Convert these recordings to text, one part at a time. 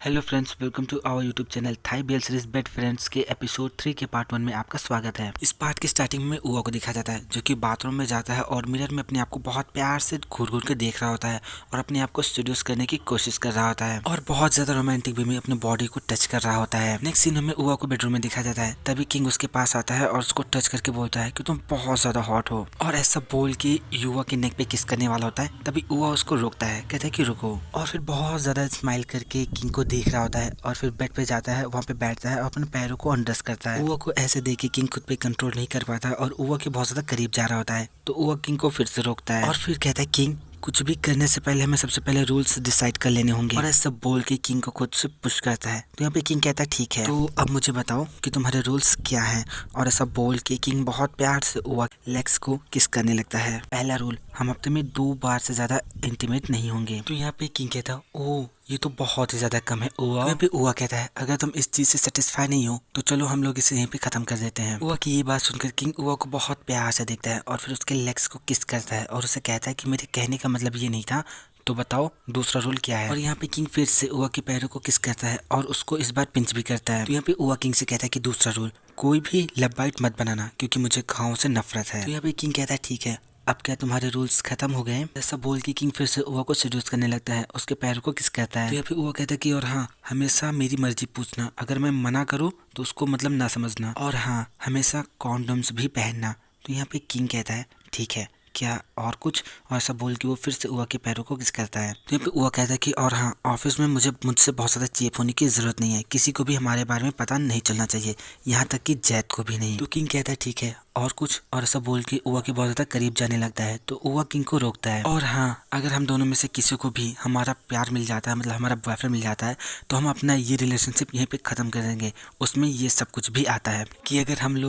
Hello friends, welcome to our YouTube channel Thai BL series bad friends के episode 3 के part 1 में आपका स्वागत है। इस पार्ट की स्टार्टिंग में उआ को दिखाया जाता है जो कि बाथरूम में जाता है और मिरर में अपने आप को बहुत प्यार से घूर घूर के देख रहा होता है और अपने आप को सेड्यूस करने की कोशिश कर रहा होता है और बहुत ज्यादा रोमांटिक वे में अपने बॉडी को टच कर रहा होता है। नेक्स्ट सीन हमें उआ को बेडरूम में दिखाया जाता है। तभी किंग उसके पास आता है और उसको टच करके बोलता है कि तुम बहुत ज्यादा हॉट हो और ऐसा बोल के युवा के नेक पे किस करने वाला होता है। तभी उआ उसको रोकता है, कहता है कि रुको, और फिर बहुत ज्यादा स्माइल करके किंग को देख रहा होता है और फिर बेड पे जाता है, वहाँ पे बैठता है और अपने पैरों को अंडर्स करता है। उआ को ऐसे देख के किंग खुद पे कंट्रोल नहीं कर पाता और उआ के बहुत ज्यादा करीब जा रहा होता है। तो उआ किंग को फिर से रोकता है और फिर कहता है किंग, कुछ भी करने से पहले हमें सबसे पहले रूल्स डिसाइड कर लेने होंगे, और ऐसा बोल के किंग को खुद से पुश करता है। तो यहाँ पे किंग कहता है ठीक है, तो अब मुझे बताओ कि तुम्हारे रूल्स क्या हैं। और ऐसा बोल के किंग बहुत प्यार से उआ लेग्स को किस करने लगता है। पहला रूल, हम हफ्ते में 2 बार से ज्यादा इंटीमेट नहीं होंगे। तो यहाँ पे किंग कहता है ओ ये तो बहुत ही ज्यादा कम है उआ। यहाँ पे उआ कहता है अगर तुम इस चीज से सेटिस्फाई नहीं हो तो चलो हम लोग इसे यहीं पे खत्म कर देते हैं। उआ की ये बात सुनकर किंग उआ को बहुत प्यार से देखता है और फिर उसके लेग्स को किस करता है और उसे कहता है कि मेरे कहने का मतलब ये नहीं था, तो बताओ दूसरा रूल क्या है। और यहाँ पे किंग फिर से उआ के पैरों को किस करता है और उसको इस बार पिंच भी करता है। तो यहाँ पे उआ किंग से कहता है कि दूसरा रूल, कोई भी लव बाइट मत बनाना क्योंकि मुझे घावों से नफरत है। तो यहाँ पे किंग कहता है ठीक है, अब क्या तुम्हारे रूल्स खत्म हो गए। ऐसा बोल के किंग फिर से उआ को सेड्यूस करने लगता है, उसके पैरों को किस करता है। तो यहाँ पे उआ कहता है कि और हाँ, हमेशा मेरी मर्जी पूछना, अगर मैं मना करूँ तो उसको मतलब ना समझना, और हाँ हमेशा कॉन्डम्स भी पहनना। तो यहाँ पे किंग कहता है ठीक है, क्या और कुछ। और ऐसा बोल के वो फिर से उआ के पैरों को किस करता है। तो यहाँ पे उआ कहता है कि और हाँ, ऑफिस में मुझसे बहुत ज़्यादा चेप होने की जरूरत नहीं है, किसी को भी हमारे बारे में पता नहीं चलना चाहिए, यहाँ तक कि जैद को भी नहीं। तो किंग कहता है ठीक है, और कुछ। और ऐसा बोल के उआ के बहुत ज़्यादा करीब जाने लगता है। तो उआ किंग को रोकता है और हाँ, अगर हम दोनों में से किसी को भी हमारा प्यार मिल जाता है, मतलब हमारा बॉयफ्रेंड मिल जाता है, तो हम अपना ये रिलेशनशिप यहीं पे ख़त्म कर देंगे। उसमें ये सब कुछ भी आता है कि अगर हम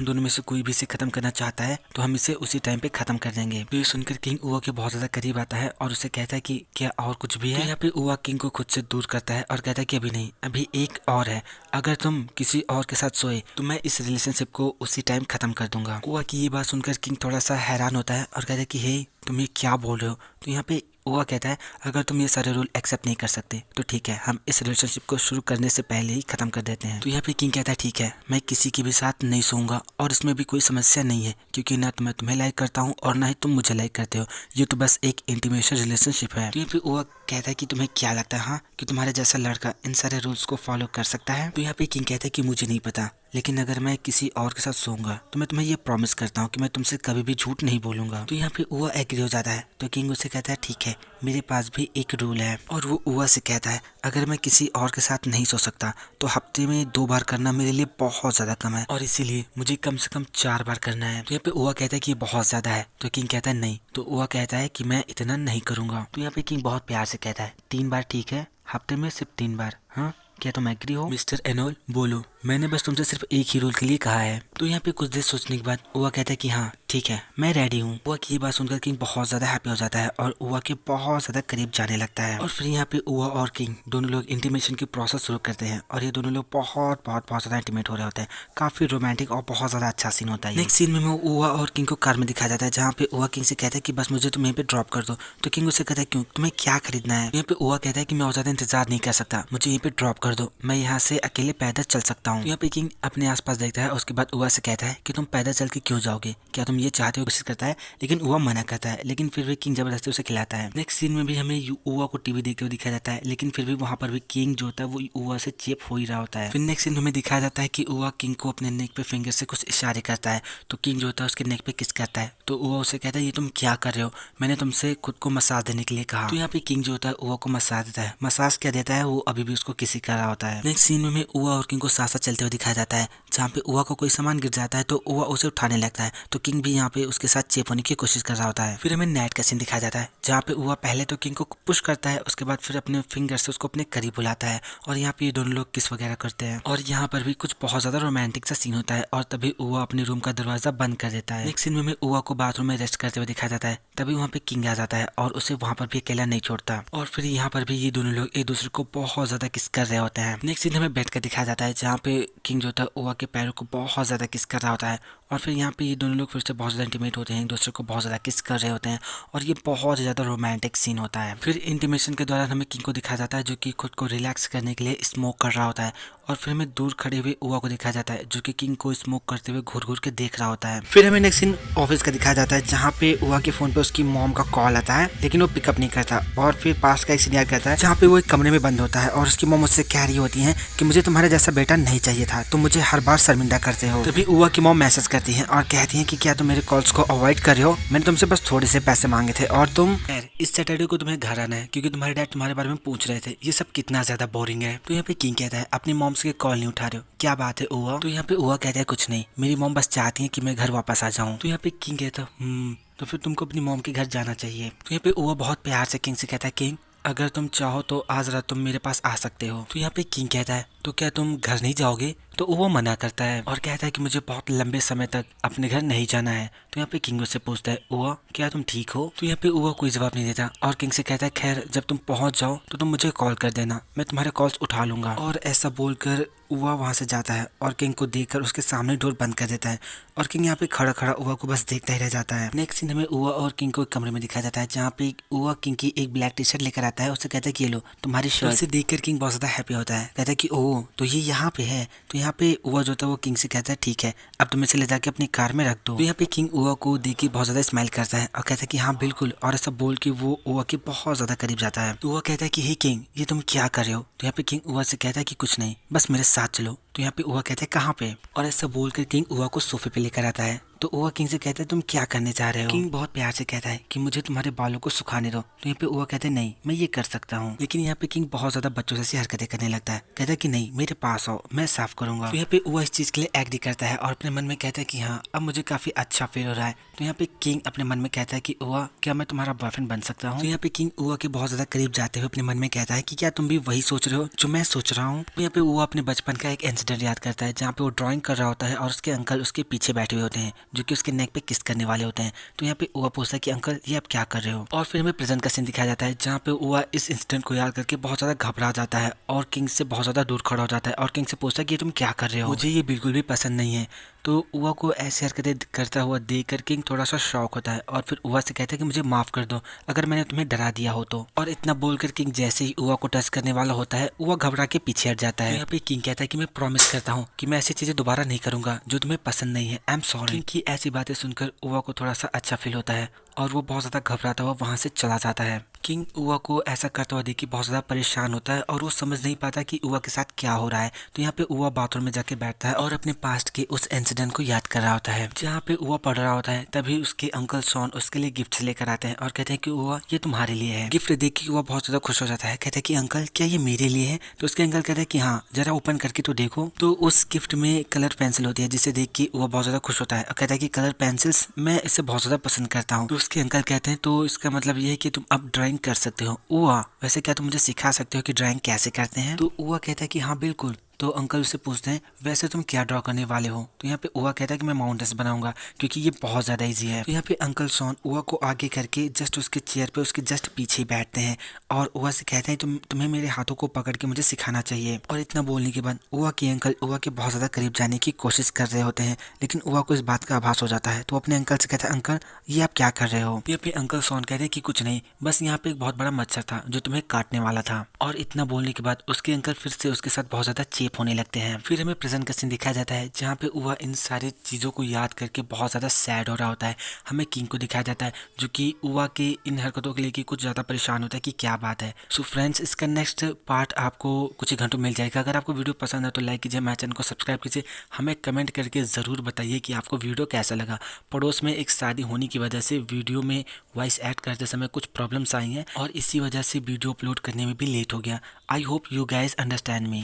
दोनों में से कोई भी इसे ख़त्म करना चाहता है तो हम इसे उसी टाइम पे ख़त्म कर देंगे। तो ये सुनकर किंग उआ के बहुत ज़्यादा करीब आता है और उसे कहता है कि क्या और कुछ भी है। तो यहाँ पे उआ किंग को खुद से दूर करता है और कहता है कि अभी नहीं, अभी एक और है, अगर तुम किसी और के साथ सोए तो मैं इस रिलेशनशिप को उसी टाइम खत्म कर दूंगा। उआ की ये बात सुनकर किंग थोड़ा सा हैरान होता है और कहता है कि हे, तुम ये क्या बोल रहे हो। तो यहाँ पे उआ कहता है अगर तुम ये सारे रूल एक्सेप्ट नहीं कर सकते तो ठीक है, हम इस रिलेशनशिप को शुरू करने से पहले ही खत्म कर देते हैं। तो यहाँ पे किंग कहता है ठीक है, मैं किसी के भी साथ नहीं सोऊंगा और इसमें भी कोई समस्या नहीं है क्योंकि ना तो मैं तुम्हें लाइक करता हूँ और ना ही तुम मुझे लाइक करते हो, ये तो बस एक इंटीमेशन रिलेशनशिप है। तो यहाँ पे उआ कहता है कि तुम्हें क्या लगता है हाँ कि तुम्हारे जैसा लड़का इन सारे रूल्स को फॉलो कर सकता है। तो यहाँ पे किंग कहता है कि मुझे नहीं पता, लेकिन अगर मैं किसी और के साथ सोऊंगा तो मैं तुम्हें ये प्रॉमिस करता हूँ कि मैं तुमसे कभी भी झूठ नहीं बोलूंगा। तो यहाँ पे उआ एग्री हो जाता है। तो किंग उसे कहता है ठीक है, मेरे पास भी एक रूल है। और वो उआ से कहता है अगर मैं किसी और के साथ नहीं सो सकता तो हफ्ते में 2 बार करना मेरे लिए बहुत ज्यादा कम है और इसीलिए मुझे कम से कम 4 बार करना है। तो यहाँ पे उआ कहता है कि ये बहुत ज्यादा है। तो किंग कहता है नहीं। तो उआ कहता है कि मैं इतना नहीं करूंगा। तो यहाँ पे किंग बहुत प्यार से कहता है 3 बार ठीक है, हफ्ते में सिर्फ 3 बार, हाँ क्या तुम एग्री हो। मिस्टर एनोल बोलो, मैंने बस तुमसे सिर्फ एक ही रूल के लिए कहा है। तो यहाँ पे कुछ देर सोचने के बाद उआ कहता है कि हाँ ठीक है, मैं रेडी हूँ। उआ की ये बात सुनकर किंग बहुत ज्यादा हैप्पी हो जाता है और उआ के बहुत ज्यादा करीब जाने लगता है। और फिर यहाँ पे उआ और किंग दोनों लोग इंटीमेशन की प्रोसेस शुरू करते हैं और ये दोनों लोग बहुत बहुत बहुत ज्यादा इंटीमेट हो रहे होते हैं। काफी रोमांटिक और बहुत ज्यादा अच्छा सीन होता है। नेक्स्ट सीन में उआ और किंग को कार में दिखाया जाता है जहाँ पे उआ किंग से कहता है कि बस मुझे तुम यहीं पे ड्रॉप कर दो। तो किंग उसे कहता है क्यों, तुम्हें क्या खरीदना है। यहाँ पे उआ कहता है कि मैं और ज्यादा इंतजार नहीं कर सकता, मुझे यहीं पे ड्रॉप कर दो, मैं यहाँ से अकेले पैदल चल सकता हूँ। यहाँ पे किंग अपने आसपास देखता है, उसके बाद उआ से कहता है कि तुम पैदल चल के क्यों जाओगे, क्या तुम ये चाहते हो। कोशिश करता है लेकिन उआ मना करता है, लेकिन फिर भी किंग जबरदस्ती उसे खिलाता है। नेक्स्ट सीन में भी हमें उआ को टीवी देखते हुए दिखाया जाता है, लेकिन फिर भी वहाँ पर भी किंग जो होता है वो उआ से चेप हो ही रहा होता है। फिर नेक्स्ट सीन हमें दिखाया जाता है कि उआ किंग को अपने नेक पे फिंगर से कुछ इशारे करता है। तो किंग जो होता है उसके नेक पे किस करता है। तो उआ उसे कहता है ये तुम क्या कर रहे हो, मैंने तुमसे खुद को मसाज देने के लिए कहा। तो यहाँ पे किंग जो होता है उआ को मसाज देता है। मसाज क्या देता है, वो अभी भी उसको किसी कर रहा होता है। नेक्स्ट सीन में हमें उआ और किंग को साथ साथ चलते हुए दिखाया जाता है जहाँ पे उआ को कोई सामान गिर जाता है तो उआ उसे उठाने लगता है। तो किंग भी यहाँ पे उसके साथ चेप होने की कोशिश कर रहा होता है। फिर हमें नाइट का सीन दिखाया जाता है जहाँ पे उआ पहले तो किंग को पुश करता है, उसके बाद फिर अपने फिंगर से उसको अपने करीब बुलाता है और यहाँ पे ये दोनों लोग किस वगैरह करते हैं और यहाँ पर भी कुछ बहुत ज्यादा रोमांटिक सा सीन होता है और तभी उआ अपने रूम का दरवाजा बंद कर देता है। नेक्स्ट सीन में हमें उआ को बाथरूम में रेस्ट करते हुए दिखाया जाता है। तभी वहाँ पे किंग आ जाता है और उसे वहाँ पर भी अकेला नहीं छोड़ता और फिर यहाँ पर भी ये दोनों लोग एक दूसरे को बहुत ज्यादा किस कर रहे होते हैं। नेक्स्ट सीन हमें बैठ कर दिखाया जाता है जहाँ पे किंग जो होता है उआ के पैरों को बहुत ज्यादा किस कर रहा होता है और फिर यहाँ पे ये दोनों लोग फिर से बहुत ज़्यादा इंटीमेट होते हैं, एक दूसरे को बहुत ज़्यादा किस कर रहे होते हैं और ये बहुत ज़्यादा रोमांटिक सीन होता है। फिर इंटीमेशन के दौरान हमें किंग को दिखाया जाता है जो कि खुद को रिलैक्स करने के लिए स्मोक कर रहा होता है और फिर हमें दूर खड़े हुए उआ को दिखाया जाता है जो कि किंग को स्मोक करते हुए घूर घूर के देख रहा होता है। फिर हमें नेक्स्ट सीन ऑफिस का दिखाया जाता है जहाँ पे उआ के फोन पे उसकी मॉम का कॉल आता है लेकिन वो पिकअप नहीं करता और फिर पास का एक सीन याद करता है जहाँ पे वो एक कमरे में बंद होता है और उसकी मॉम उससे कह रही होती है कि मुझे तुम्हारे जैसा बेटा नहीं चाहिए था, तुम मुझे हर बार शर्मिंदा करते हो। तभी उआ की मॉम मैसेज करती है और कहती है कि क्या तुम मेरे कॉल्स को अवॉइड कर रहे हो, मैंने तुमसे बस थोड़े से पैसे मांगे थे और तुम इस सैटरडे को तुम्हें घर आना है क्योंकि तुम्हारे डैड तुम्हारे बारे में पूछ रहे थे। ये सब कितना ज्यादा बोरिंग है। तो यहाँ पे किंग कहता है अपनी मॉम से कॉल नहीं उठा रहे हो, क्या बात है उआ? तो यहाँ पे उआ कहता है कुछ नहीं, मेरी मॉम बस चाहती है कि मैं घर वापस आ जाऊँ। तो यहाँ पे किंग कहता है तो फिर तुमको अपनी मॉम के घर जाना चाहिए। तो यहाँ पे उआ बहुत प्यार से किंग से कहता है किंग अगर तुम चाहो तो आज रात तुम मेरे पास आ सकते हो। तो यहाँ पे किंग कहता है तो क्या तुम घर नहीं जाओगे? तो वो मना करता है और कहता है कि मुझे बहुत लंबे समय तक अपने घर नहीं जाना है। तो यहाँ पे किंग उससे पूछता है उआ क्या तुम ठीक हो? तो यहाँ पे उआ कोई जवाब नहीं देता और किंग से कहता है खैर जब तुम पहुंच जाओ तो तुम मुझे कॉल कर देना, मैं तुम्हारे कॉल्स उठा लूंगा। और ऐसा बोलकर उआ वहां से जाता है और किंग को देखकर उसके सामने डोर बंद कर देता है और किंग यहाँ पे खड़ा खड़ा उआ को बस देखता ही रह जाता है। नेक्स्ट सीन हमें उआ और किंग को एक कमरे में दिखाया जाता है जहाँ पे उआ किंग की एक ब्लैक टी शर्ट लेकर आता है, उससे कहता है कि ये लो तुम्हारी शर्ट। से देखकर किंग बहुत ज्यादा हैप्पी होता है, कहता है कि ओह तो ये यहाँ पे है। तो यहाँ पे उआ जो था वो किंग से कहता है ठीक है अब तुम इसे ले जाके अपनी कार में रख दो। तो यहाँ पे किंग उआ को देख के बहुत ज्यादा स्माइल करता है और कहता है कि हाँ बिल्कुल, और ऐसा बोल के वो उआ के बहुत ज्यादा करीब जाता है। तो उआ कहता है कि हे किंग ये तुम क्या कर रहे हो? तो यहाँ पे किंग उआ से कहता है कि कुछ नहीं बस मेरे साथ चलो। तो यहाँ पे उआ कहता है कहाँ पे? और ऐसा बोलकर किंग उआ को सोफे पे लेकर आता है। तो उआ किंग से कहता है तुम क्या करने चाह रहे हो? किंग बहुत प्यार से कहता है कि मुझे तुम्हारे बालों को सुखाने दो। तो यहाँ पे उआ कहते हैं नहीं मैं ये कर सकता हूँ। लेकिन यहाँ पे किंग बहुत ज्यादा बच्चों जैसी हरकतें करने लगता है, कहता है कि नहीं मेरे पास आओ मैं साफ करूंगा। तो यहाँ पे उआ इस चीज के लिए एग्री करता है और अपने मन में कहता है कि हाँ अब मुझे काफी अच्छा फील हो रहा है। तो यहाँ पे किंग अपने मन में कहता है कि उआ क्या मैं तुम्हारा बॉयफ्रेंड बन सकता हूँ? तो यहाँ पे किंग उआ के बहुत ज्यादा करीब जाते हुए अपने मन में कहता है कि क्या तुम भी वही सोच रहे हो जो मैं सोच रहा हूँ? तो यहाँ पे उआ अपने बचपन का एक इंसिडेंट याद करता है जहाँ पे वो ड्राइंग कर रहा होता है और उसके अंकल उसके पीछे बैठे हुए होते हैं जो कि उसके नेक पे किस करने वाले होते हैं। तो यहाँ पे उआ पूछता है कि अंकल ये आप क्या कर रहे हो? और फिर हमें प्रेजेंट का सीन दिखाया जाता है जहाँ पे उआ इस इंसिडेंट को याद करके बहुत ज्यादा घबरा जाता है और किंग से बहुत ज्यादा दूर खड़ा हो जाता है और किंग से पूछता है कि तुम क्या कर रहे हो, मुझे ये बिल्कुल भी पसंद नहीं है। तो उआ को ऐसी हरकतें करता हुआ देखकर किंग थोड़ा सा शॉक होता है और फिर उआ से कहता है कि मुझे माफ कर दो अगर मैंने तुम्हें डरा दिया हो तो। और इतना बोलकर किंग जैसे ही उआ को टच करने वाला होता है उआ घबरा के पीछे हट जाता है। यहाँ पे किंग कहता है कि मैं प्रॉमिस करता हूँ कि मैं ऐसी चीजें दोबारा नहीं करूंगा जो तुम्हें पसंद नहीं है, आई एम सॉरी। किंग की ऐसी बातें सुनकर उआ को थोड़ा सा अच्छा फील होता है और वो बहुत ज्यादा घबराता हुआ वहां से चला जाता है। किंग उआ को ऐसा करता हुआ देख के बहुत ज्यादा परेशान होता है और वो समझ नहीं पाता कि उआ के साथ क्या हो रहा है। तो यहाँ पे उआ बाथरूम में जाके बैठता है और अपने पास्ट के उस इंसिडेंट को याद कर रहा होता है जहाँ पे उआ पढ़ रहा होता है। तभी उसके अंकल शॉन उसके लिए गिफ्ट लेकर आते हैं और कहते हैं कि उआ ये तुम्हारे लिए है। गिफ्ट देख के उआ बहुत ज्यादा खुश हो जाता है, कहता है कि अंकल क्या ये मेरे लिए है? तो उसके अंकल कहते हैं कि हाँ जरा ओपन करके तो देखो। तो उस गिफ्ट में कलर पेंसिल होती है जिसे देख के उआ बहुत ज्यादा खुश होता है और कहता है कि कलर पेंसिल्स मैं इसे बहुत ज्यादा पसंद करता हूँ। तो उसके अंकल कहते हैं तो इसका मतलब ये है कि तुम अब ड्राइंग कर सकते हो। उआ वैसे क्या तुम मुझे सिखा सकते हो कि ड्राइंग कैसे करते हैं? तो उआ कहता है कि हाँ बिल्कुल। तो अंकल उससे पूछते हैं वैसे तुम क्या ड्रॉ करने वाले हो? तो यहाँ पे उआ कहता है कि मैं माउंटेन्स बनाऊंगा क्योंकि ये बहुत ज्यादा इजी है। तो यहाँ पे अंकल शॉन उआ को आगे करके जस्ट उसके चेयर पे उसके जस्ट पीछे बैठते हैं और उआ से कहते हैं तुम्हें मेरे हाथों को पकड़ के मुझे सिखाना चाहिए। और इतना बोलने के बाद उआ के अंकल उआ के बहुत ज्यादा करीब जाने की कोशिश कर रहे होते हैं लेकिन उआ को इस बात का आभास हो जाता है। तो अपने अंकल से कहता है अंकल ये आप क्या कर रहे हो? यहाँ पे अंकल शॉन कहते हैं कि कुछ नहीं बस यहाँ पे एक बहुत बड़ा मच्छर था जो तुम्हें काटने वाला था। और इतना बोलने के बाद उसके अंकल फिर से उसके साथ बहुत ज्यादा चेप होने लगते हैं। फिर हमें प्रेजेंट का सीन दिखाया जाता है जहाँ पे उआ इन सारी चीजों को याद करके बहुत ज्यादा सैड हो रहा होता है। हमें किंग को दिखाया जाता है जो कि उआ के इन हरकतों के लिए कुछ ज्यादा परेशान होता है कि क्या बात है। सो फ्रेंड्स इसका नेक्स्ट पार्ट आपको कुछ ही घंटों मिल जाएगा। अगर आपको वीडियो पसंद है तो लाइक कीजिए, मेरे चैनल को सब्सक्राइब कीजिए, हमें कमेंट करके जरूर बताइए कि आपको वीडियो कैसा लगा। पड़ोस में एक शादी होने की वजह से वीडियो में वॉइस ऐड करते समय कुछ प्रॉब्लम्स आई हैं और इसी वजह से वीडियो अपलोड करने में भी लेट हो गया। I hope you guys understand me.